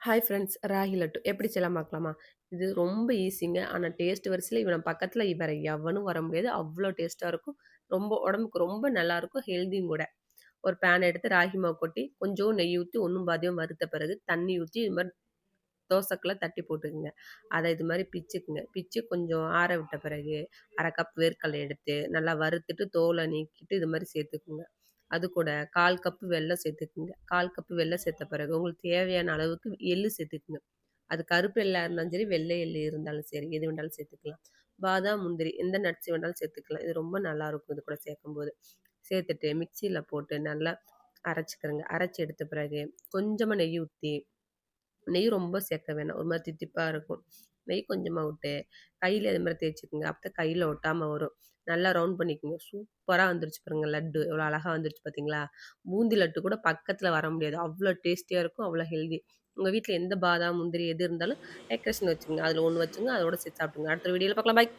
Hi friends. Ragi laddu எப்படி செய்யலாம் பார்க்கலாமா? இது ரொம்ப ஈஸிங்க. ஆனா டேஸ்ட் வரிசையில இவன பக்கத்துல வேற எவனும் வர முடியாது. அவ்ளோ டேஸ்ட்டா இருக்கும். ரொம்ப உடம்புக்கு ரொம்ப நல்லாருக்கும். ஹெல்தியும் கூட. ஒரு பேன் எடுத்து ராகி மாவு கொட்டி, கொஞ்சம் நெய் ஊத்தி ஒண்ணும் பாதியும் வறுத்த பிறகு, தண்ணி ஊத்தி இது மாரி தோசைக்கல்ல தட்டி போட்டுக்கங்க. அத இது மாரி பிச்சுக்குங்க. பிச்சு கொஞ்சம் ஆற விட்ட பிறகு, 1/2 கப் வேர்க்கடல எடுத்து, நல்லா வறுத்துட்டு தோல நீக்கிட்டு இது மாரி சேர்த்துக்குங்க. அது கூட 1/4 கப்பு வெல்லம் சேர்த்துக்குங்க. 1/4 கப்பு வெல்லம் சேர்த்த பிறகு, உங்களுக்கு தேவையான அளவுக்கு எள்ளு சேர்த்துக்குங்க. அது கருப்பு எள்ளா இருந்தாலும் சரி, வெள்ளை எள்ளு இருந்தாலும் சரி, எது வேணாலும் சேர்த்துக்கலாம். பாதாம், முந்திரி எந்த நட்ஸ் வேணாலும் சேர்த்துக்கலாம். இது ரொம்ப நல்லாருக்கும் இது கூட சேர்க்கும்போது. சேர்த்துட்டு மிக்ஸியில போட்டு நல்லா அரைச்சுக்கிறங்க. அரைச்சு எடுத்த பிறகு, கொஞ்சமா நெய் ஊத்தி நெய் ரொம்ப சேர்க்க வேணாம். ஒரு மாரி தித்திப்பா இருக்கும். நெய் கொஞ்சமா விட்டு, கையில இது மாரி தேய்ச்சுக்கங்க. அப்பதான் கையில ஒட்டாம வரும். நல்லா ரவுண்ட் பண்ணிக்கோங்க. சூப்பரா வந்துருச்சு பாருங்க லட்டு. எவ்வளோ அழகா வந்துருச்சு பார்த்தீங்களா? பூந்தி லட்டு கூட பக்கத்துல வர முடியாது. அவ்ளோ டேஸ்டியா இருக்கும். அவ்ளோ ஹெல்தி. உங்க வீட்ல எந்த பாதாம், முந்திரி எது இருந்தாலும் டெக்கரேஷன் வச்சுக்கங்க. அதுல 1 வச்சுங்க. அதோட சேர்த்து சாப்பிட்டுங்க. அடுத்த வீடியோல பார்க்கலாம். பாய்.